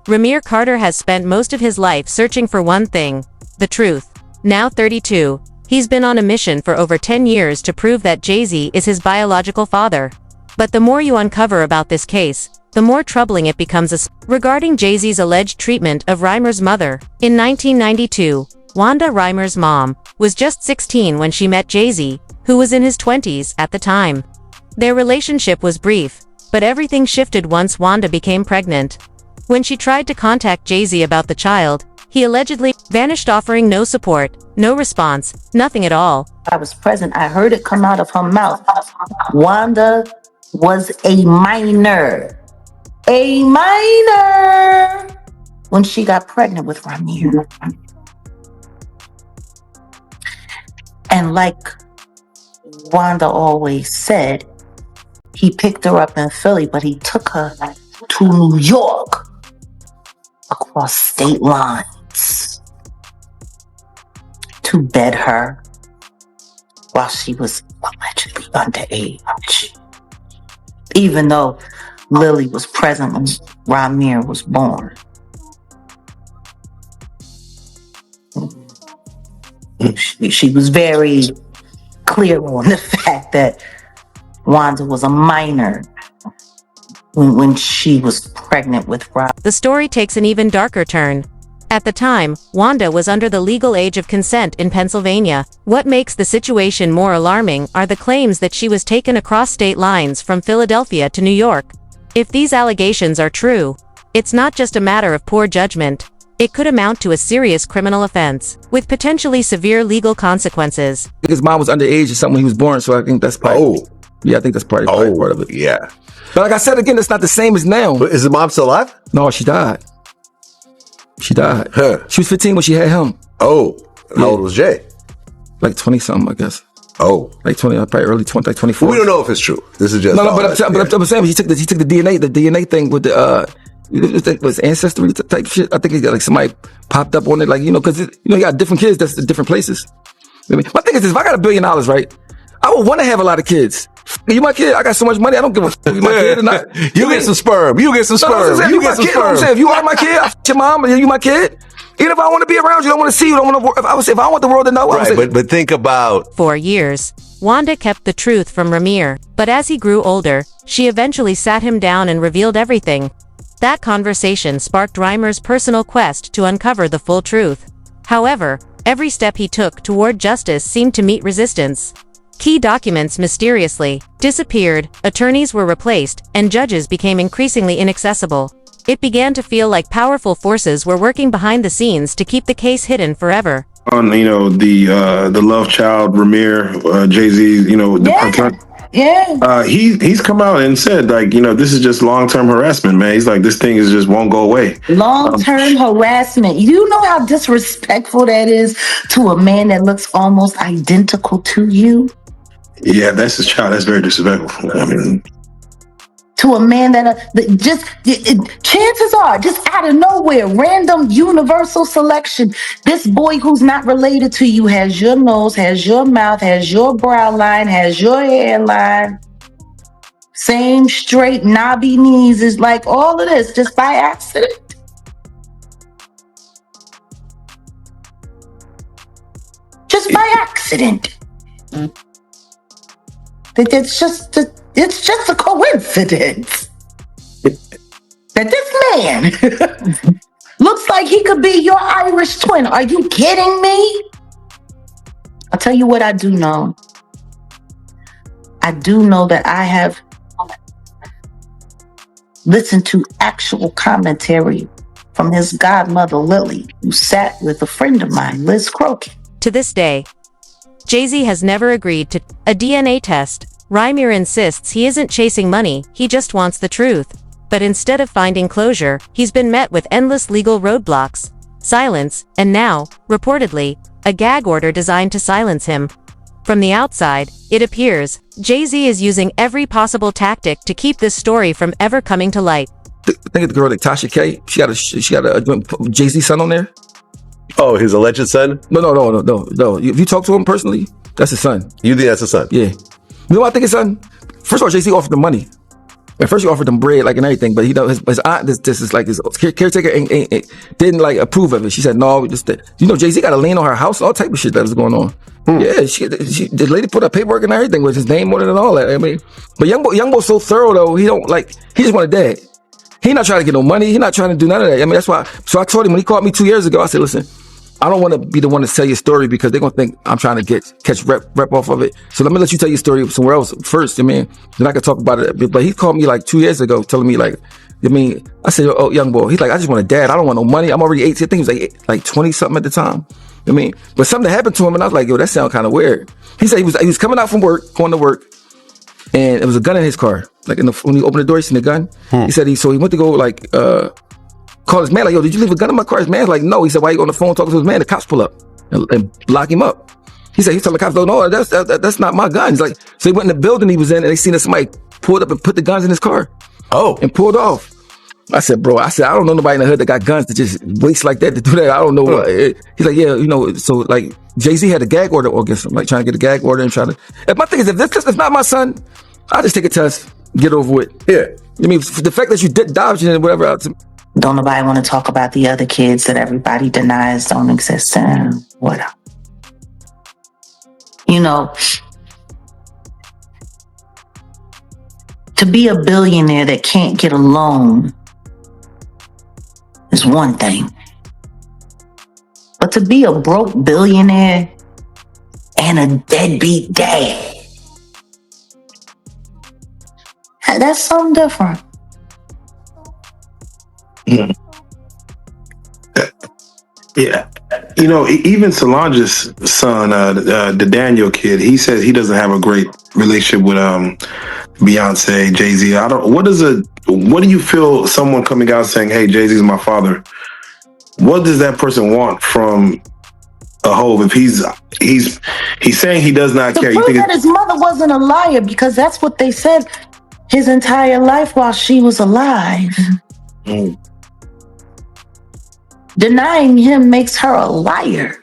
Rymir Carter has spent most of his life searching for one thing: the truth. Now 32, he's been on a mission for over 10 years to prove that Jay-Z is his biological father. But the more you uncover about this case, the more troubling it becomes. Regarding Jay-Z's alleged treatment of Rymir's mother, in 1992, Wanda Rymir's mom was just 16 when she met Jay-Z, who was in his 20s at the time. Their relationship was brief, but everything shifted once Wanda became pregnant. When she tried to contact Jay-Z about the child, he allegedly vanished, offering no support, no response, nothing at all. I was present. I heard it come out of her mouth. Wanda was a minor. A minor! When she got pregnant with Rymir. And like Wanda always said, he picked her up in Philly, but he took her to New York across state lines to bed her while she was allegedly underage. Even though Lily was present when Rymir was born. She was very clear on the fact that Wanda was a minor when she was pregnant with Rob. The story takes an even darker turn. At the time, Wanda was under the legal age of consent in Pennsylvania. What makes the situation more alarming are the claims that she was taken across state lines from Philadelphia to New York. If these allegations are true, it's not just a matter of poor judgment. It could amount to a serious criminal offense, with potentially severe legal consequences. His mom was underage or something when he was born, so I think that's probably... Yeah, I think that's probably part of it. Yeah. But like I said again, it's not the same as now. But is the mom still alive? No, she died. She died. Huh. She was 15 when she had him. Oh. How old was Jay? Like 20-something, I guess. Oh. Like 20, probably early 20, like 24. We don't know if it's true. This is just... No, but I'm saying he took the DNA thing with the... It was ancestry type shit. I think he got like somebody popped up on it, like, because you got different kids that's in different places. I mean, my thing is this: if I got $1 billion, right, I would want to have a lot of kids. You my kid? I got so much money. I don't give a fuck. You my kid or not? You get some sperm. You get some sperm. You get some sperm. If you are my kid, I your mom, and you my kid. Even if I want to be around you, I don't want to see you. I don't want to. If I want the world to know, right? But think about. For years, Wanda kept the truth from Rymir, but as he grew older, she eventually sat him down and revealed everything. That conversation sparked Rymir's personal quest to uncover the full truth. However, every step he took toward justice seemed to meet resistance. Key documents mysteriously disappeared, attorneys were replaced, and judges became increasingly inaccessible. It began to feel like powerful forces were working behind the scenes to keep the case hidden forever. On the love child Rymir, Jay-Z, he's come out and said, like, this is just long-term harassment, man. He's like, this thing just won't go away. Long-term harassment. You know how disrespectful that is to a man that looks almost identical to you? Yeah, that's his child. That's very disrespectful. I mean, to a man that chances are, just out of nowhere, random universal selection, this boy who's not related to you has your nose, has your mouth, has your brow line, has your hairline, same straight knobby knees, is like all of this just by accident. Just by accident. It's just a coincidence that this man looks like he could be your Irish twin. Are you kidding me? I'll tell you what I do know. I do know that I have listened to actual commentary from his godmother, Lily, who sat with a friend of mine, Liz Crokin. To this day, Jay-Z has never agreed to a DNA test. Rymir insists he isn't chasing money, he just wants the truth. But instead of finding closure, he's been met with endless legal roadblocks, silence, and now, reportedly, a gag order designed to silence him. From the outside, it appears Jay-Z is using every possible tactic to keep this story from ever coming to light. I think the girl like Tasha K, she got a Jay-Z son on there. Oh, his alleged son? No. If you talk to him personally, that's his son. You think that's his son? Yeah. You know what I think his son? First of all, Jay-Z offered the money. At first, he offered him bread, like, and everything, but his aunt, this is like his caretaker, ain't didn't like approve of it. She said, "No, Jay-Z got a lien on her house, all type of shit that was going on." Yeah, the lady put up paperwork and everything with his name on it and all that. I mean, but young boy's so thorough though. He just want a dad. He not trying to get no money. He not trying to do none of that. I mean, that's why. So I told him when he called me 2 years ago, I said, "Listen, I don't want to be the one to tell your story because they're gonna think I'm trying to catch rep off of it. So let me let you tell your story somewhere else first. I mean, then I can talk about it." But he called me like 2 years ago, telling me like, I said, "Oh, young boy." He's like, "I just want a dad. I don't want no money. I'm already 18. I think he was like 20 something at the time." But something happened to him, and I was like, "Yo, that sounds kind of weird." He said he was coming out from work, going to work, and it was a gun in his car. Like when he opened the door, he seen the gun. He said he went to go call his man, like, "Yo, did you leave a gun in my car?" His man's like, "No." He said, "Why you on the phone talking to his man?" The cops pull up and lock him up. He said, he told the cops, "No, that's not my gun." He's like, so he went in the building he was in and they seen that somebody pulled up and put the guns in his car. Oh. And pulled off. I said, "Bro," I don't know nobody in the hood that got guns to just waste like that to do that. I don't know. He's like, "Yeah, so like Jay-Z had a gag order against him, like trying to get a gag order and trying to." And my thing is, if this is not my son, I'll just take a test, get over with. Yeah. The fact that you did dodge it and whatever else. Don't nobody want to talk about the other kids that everybody denies don't exist and whatever. To be a billionaire that can't get a loan is one thing. But to be a broke billionaire and a deadbeat dad, that's something different. Yeah. Even Solange's son, the Daniel kid, he says he doesn't have a great relationship with Beyonce, Jay-Z. What do you feel someone coming out saying, "Hey, Jay-Z's my father"? What does that person want from a Hov if he's saying he does not care? To prove that his mother wasn't a liar, because that's what they said his entire life while she was alive. Denying him makes her a liar.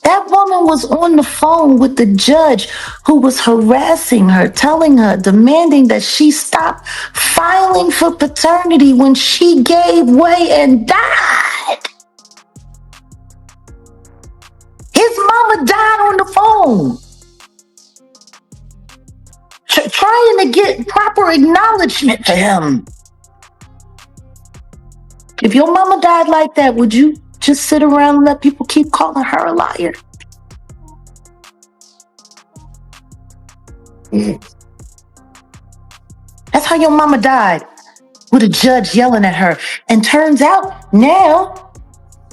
That woman was on the phone with the judge who was harassing her, telling her, demanding that she stop filing for paternity when she gave way and died. His mama died on the phone. Trying to get proper acknowledgement for him. If your mama died like that, would you just sit around and let people keep calling her a liar? That's how your mama died, with a judge yelling at her. And turns out now,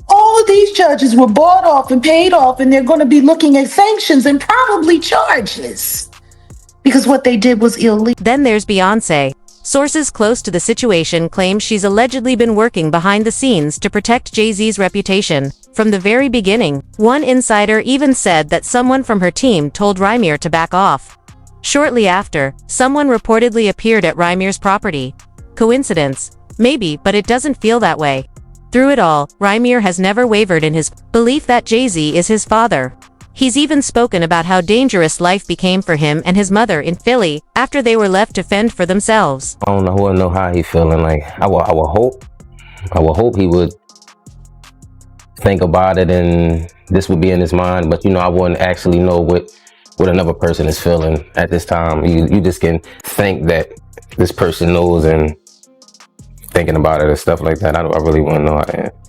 all of these judges were bought off and paid off, and they're going to be looking at sanctions and probably charges. Because what they did was illegal. Then there's Beyonce. Sources close to the situation claim she's allegedly been working behind the scenes to protect Jay-Z's reputation. From the very beginning, one insider even said that someone from her team told Rymir to back off. Shortly after, someone reportedly appeared at Rymir's property. Coincidence? Maybe, but it doesn't feel that way. Through it all, Rymir has never wavered in his belief that Jay-Z is his father. He's even spoken about how dangerous life became for him and his mother in Philly after they were left to fend for themselves. I don't know how he's feeling. Like I would hope he would think about it and this would be in his mind. But I wouldn't actually know what another person is feeling at this time. You just can think that this person knows and thinking about it and stuff like that. I really wouldn't know.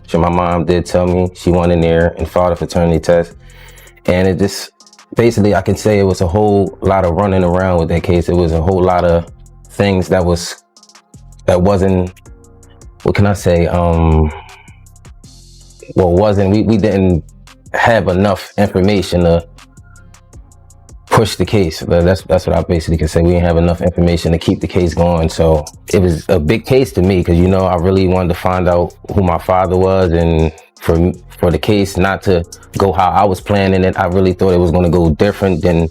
So my mom did tell me she went in there and filed a fraternity test. And it just, basically I can say it was a whole lot of running around with that case. It was a whole lot of things that wasn't, what can I say? We didn't have enough information to push the case. That's what I basically can say. We didn't have enough information to keep the case going. So it was a big case to me because, I really wanted to find out who my father was, and for the case not to go how I was planning it. I really thought it was going to go different than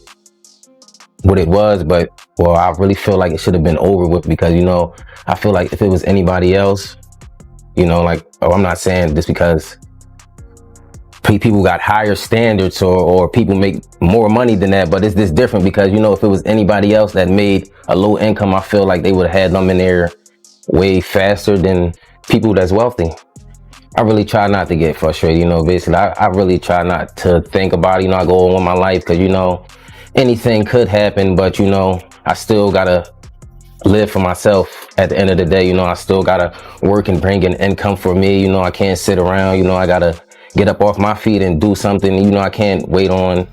what it was, but I really feel like it should have been over with because, I feel like if it was anybody else, I'm not saying this because people got higher standards or people make more money than that, but it's just different because, you know, if it was anybody else that made a low income, I feel like they would have had them in there way faster than people that's wealthy. I really try not to get frustrated, you know, basically. I really try not to think about it, you know, I go on with my life because, you know, anything could happen, but, you know, I still gotta live for myself at the end of the day. You know, I still gotta work and bring in income for me. You know, I can't sit around, you know, I gotta get up off my feet and do something. You know, I can't wait on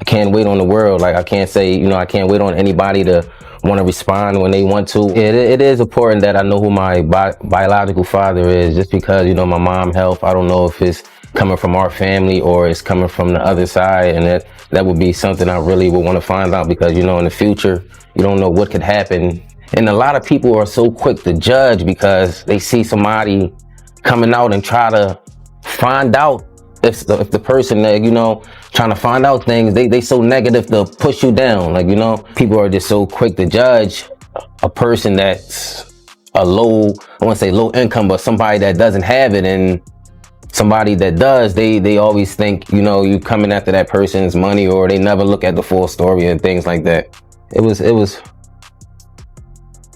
the world. Like, I can't say, you know, I can't wait on anybody to want to respond when they want to. It is important that I know who my biological father is, just because, you know, my mom's health, I don't know if it's coming from our family or it's coming from the other side, and that would be something I really would want to find out, because, you know, in the future, you don't know what could happen. And a lot of people are so quick to judge because they see somebody coming out and try to find out if the person that, you know, trying to find out things, they so negative to push you down. Like, you know, people are just so quick to judge a person that's a low, I won't say low income, but somebody that doesn't have it, and somebody that does, they always think, you know, you coming after that person's money, or they never look at the full story and things like that. It was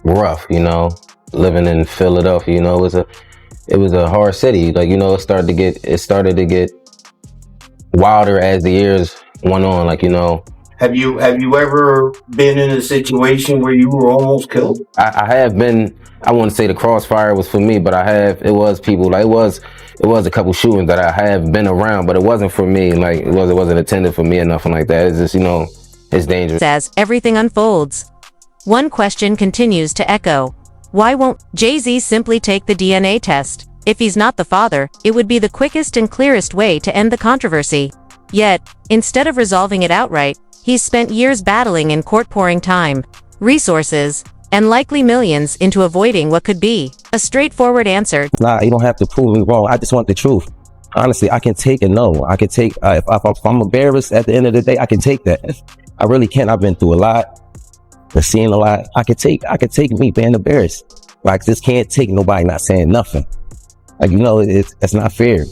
rough, you know, living in Philadelphia. You know, it was a hard city. Like, you know, it started to get wilder as the years went on. Like, you know, have you ever been in a situation where you were almost killed? I have been. I wouldn't say the crossfire was for me, but it was people. Like, it was a couple shootings that I have been around, but it wasn't for me. Like, it wasn't intended for me or nothing like that. It's just, you know, it's dangerous. As everything unfolds, one question continues to echo. Why won't Jay-Z simply take the DNA test? If he's not the father, it would be the quickest and clearest way to end the controversy. Yet, instead of resolving it outright, he's spent years battling in court, pouring time, resources, and likely millions into avoiding what could be a straightforward answer. Nah, you don't have to prove me wrong. I just want the truth. Honestly, I can take a no. I can take, if I'm embarrassed at the end of the day, I can take that. I really can. I've been through a lot. I've seen a lot. I could take me being embarrassed. Like, just can't take nobody not saying nothing. Like, you know, it's not fair.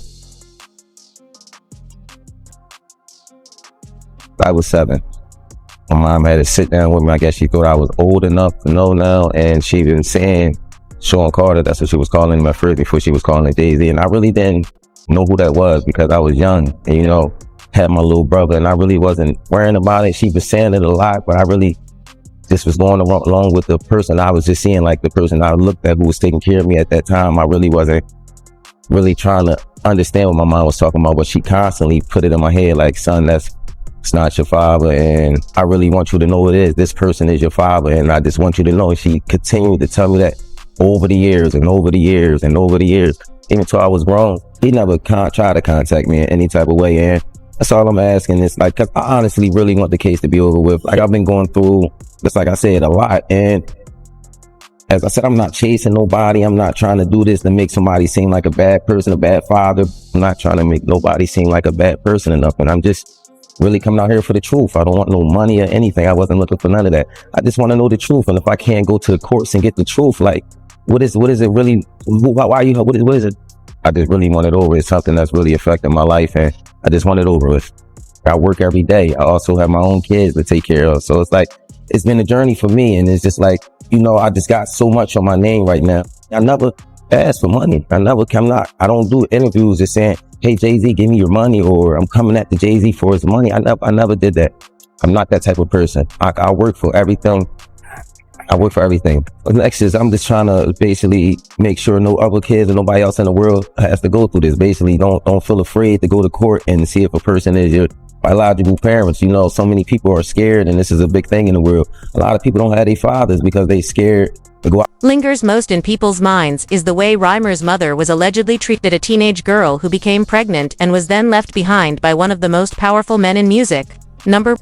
I was 7. My mom had to sit down with me. I guess she thought I was old enough to know now, and she been saying Sean Carter. That's what she was calling him at first before she was calling it Jay-Z. And I really didn't know who that was because I was young and, you know, had my little brother, and I really wasn't worrying about it. She was saying it a lot, but I really just was going along with the person I was just seeing, like the person I looked at who was taking care of me at that time. I really wasn't really trying to understand what my mom was talking about, but she constantly put it in my head like, son, it's not your father, and I really want you to know it is. This person is your father, and I just want you to know. And she continued to tell me that over the years and over the years and over the years, even till I was grown. He never tried to contact me in any type of way, and that's all I'm asking. Is like, cause I honestly really want the case to be over with. Like, I've been going through, just like I said, a lot, and as I said, I'm not chasing nobody. I'm not trying to do this to make somebody seem like a bad person, a bad father. I'm not trying to make nobody seem like a bad person or nothing. I'm just really coming out here for the truth. I don't want no money or anything. I wasn't looking for none of that. I just want to know the truth. And if I can't go to the courts and get the truth, like, what is it really? What is it? I just really want it over. It's something that's really affecting my life, and I just want it over with. I work every day. I also have my own kids to take care of. So it's like, it's been a journey for me. And it's just like, you know, I just got so much on my name right now. I never asked for money. I don't do interviews just saying, hey, Jay-Z, give me your money, or I'm coming at the Jay-Z for his money. I never did that. I'm not that type of person. I work for everything. The next is, I'm just trying to basically make sure no other kids or nobody else in the world has to go through this. Basically, don't feel afraid to go to court and see if a person is your biological parents. You know, so many people are scared, and this is a big thing in the world. A lot of people don't have their fathers because they scared to go out. Lingers most in people's minds is the way Rymir's mother was allegedly treated, a teenage girl who became pregnant and was then left behind by one of the most powerful men in music.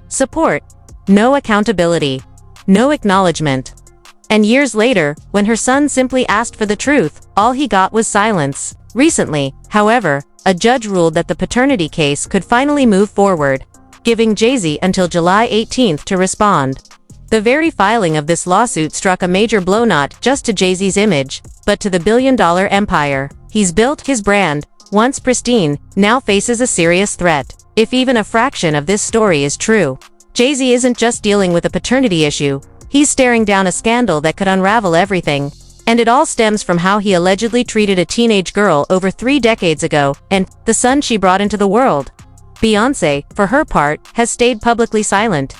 Support. No accountability. No acknowledgement. And years later, when her son simply asked for the truth, all he got was silence. Recently, however, a judge ruled that the paternity case could finally move forward, giving Jay-Z until July 18th to respond. The very filing of this lawsuit struck a major blow not just to Jay-Z's image, but to the billion-dollar empire he's built, his brand, once pristine, now faces a serious threat. If even a fraction of this story is true, Jay-Z isn't just dealing with a paternity issue, he's staring down a scandal that could unravel everything. And it all stems from how he allegedly treated a teenage girl over 3 decades ago, and the son she brought into the world. Beyoncé, for her part, has stayed publicly silent.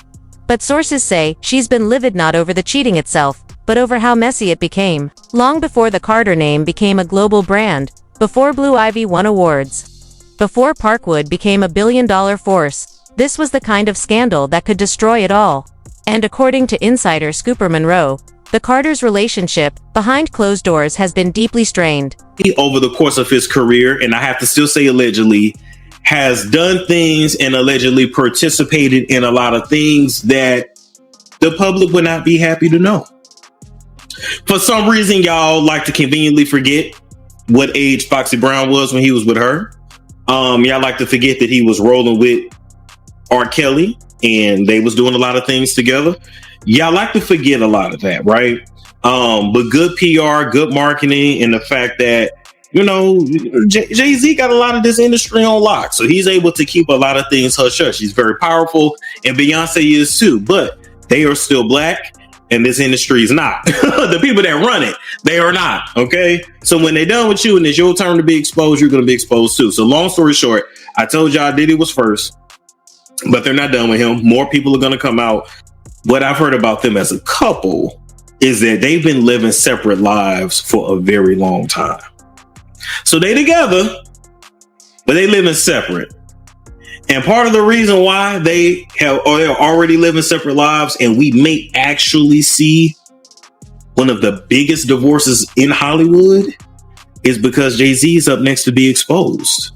But sources say she's been livid not over the cheating itself, but over how messy it became. Long before the Carter name became a global brand, before Blue Ivy won awards, before Parkwood became a billion-dollar force, this was the kind of scandal that could destroy it all. And according to insider Scooper Monroe, the Carters' relationship, behind closed doors, has been deeply strained. Over the course of his career, and I have to still say allegedly, has done things and allegedly participated in a lot of things that the public would not be happy to know. For some reason, y'all like to conveniently forget what age Foxy Brown was when he was with her. Y'all like to forget that he was rolling with R. Kelly and they was doing a lot of things together. Y'all like to forget a lot of that, right? But good PR, good marketing, and the fact that, you know, Jay-Z got a lot of this industry on lock. So he's able to keep a lot of things hush-hush. He's very powerful, and Beyonce is too. But they are still black, and this industry is not. The people that run it, they are not, okay? So when they're done with you and it's your turn to be exposed, you're going to be exposed too. So long story short, I told y'all Diddy was first, but they're not done with him. More people are going to come out. What I've heard about them as a couple is that they've been living separate lives for a very long time. So they together, but they living separate. And part of the reason why they're already living separate lives, and we may actually see one of the biggest divorces in Hollywood, is because Jay-Z is up next to be exposed.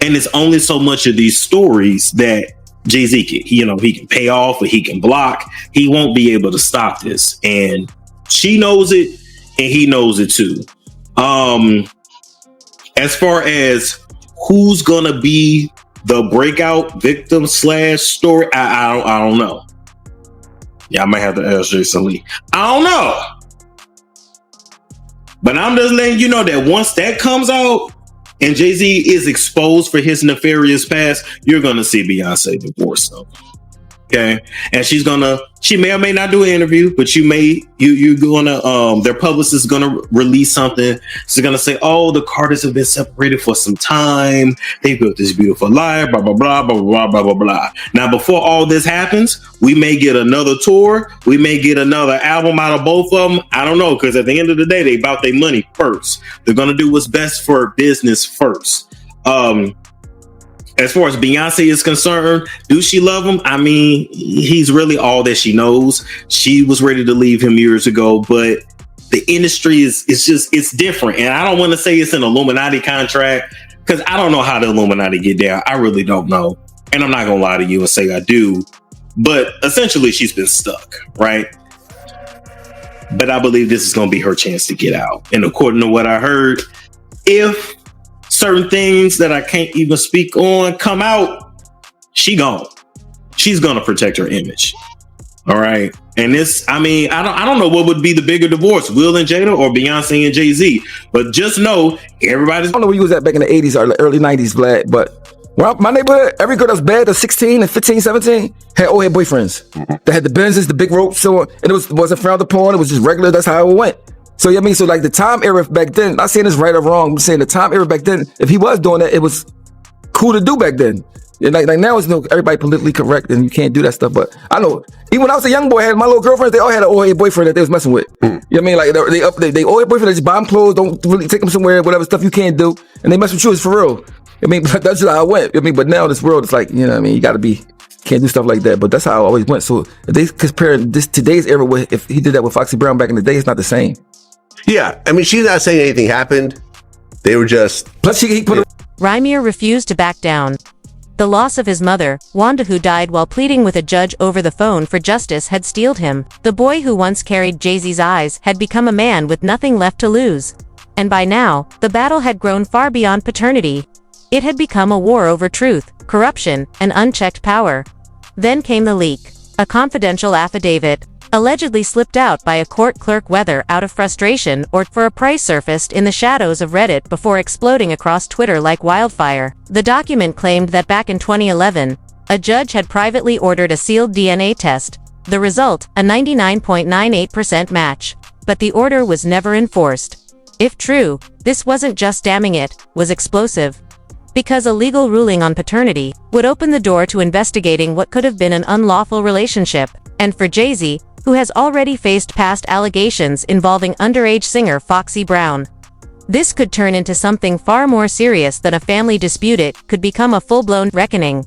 And it's only so much of these stories that Jay-Z can, he can pay off or he can block. He won't be able to stop this. And she knows it and he knows it too. As far as who's gonna be the breakout victim / story, I don't know. Yeah, I might have to ask Jason Lee. I don't know. But I'm just letting you know that once that comes out and Jay-Z is exposed for his nefarious past, you're gonna see Beyonce divorce them. Okay, and she may or may not do an interview, but you're gonna their publicist is gonna release something. She's gonna say, "Oh, the Carters have been separated for some time. They built this beautiful life, blah blah blah blah blah blah blah blah." Now, before all this happens, we may get another tour. We may get another album out of both of them. I don't know, because at the end of the day, they about their money first. They're gonna do what's best for business first. As far as Beyonce is concerned, do she love him? I mean, he's really all that she knows. She was ready to leave him years ago, but the industry it's different. And I don't want to say it's an Illuminati contract, because I don't know how the Illuminati get down. I really don't know. And I'm not going to lie to you and say I do. But essentially, she's been stuck, right? But I believe this is going to be her chance to get out. And according to what I heard, if certain things that I can't even speak on come out, she gone. She's gonna protect her image. All right. And this, I mean, I don't know what would be the bigger divorce, Will and Jada or Beyonce and Jay-Z. But just know everybody's. I don't know where you was at back in the 80s or the early 90s, Vlad, but my neighborhood, every girl that was bad at 16 and 15, 17 had old head boyfriends. They had the Benzes, the big ropes, so on, and it wasn't frowned upon. It was just regular. That's how it went. So yeah, I mean, so like the time era back then, not saying it's right or wrong, I'm saying the time era back then, if he was doing that, it was cool to do back then. And like now it's everybody politically correct and you can't do that stuff. But I know, even when I was a young boy, I had my little girlfriends, they all had an old head boyfriend that they was messing with. You know what I mean? Like they old head boyfriend, they just buy them clothes, don't really take them somewhere, whatever stuff you can't do. And they mess with you, it's for real. I mean, that's just how it went. I mean, but now this world, it's like, you know what I mean? You gotta can't do stuff like that. But that's how it always went. So if they compare today's era with, if he did that with Foxy Brown back in the day, it's not the same. Yeah, I mean, she's not saying anything happened. They were just... Plus, he put Rymir refused to back down. The loss of his mother, Wanda, who died while pleading with a judge over the phone for justice, had steeled him. The boy who once carried Jay-Z's eyes had become a man with nothing left to lose. And by now, the battle had grown far beyond paternity. It had become a war over truth, corruption, and unchecked power. Then came the leak. A confidential affidavit. allegedly slipped out by a court clerk, whether out of frustration or for a price surfaced in the shadows of Reddit before exploding across Twitter like wildfire. The document claimed that back in 2011, a judge had privately ordered a sealed DNA test, the result, a 99.98% match. But the order was never enforced. If true, this wasn't just damning, it was explosive. Because a legal ruling on paternity would open the door to investigating what could have been an unlawful relationship, and for Jay-Z, who has already faced past allegations involving underage singer Foxy Brown. This could turn into something far more serious than a family dispute. It could become a full-blown reckoning.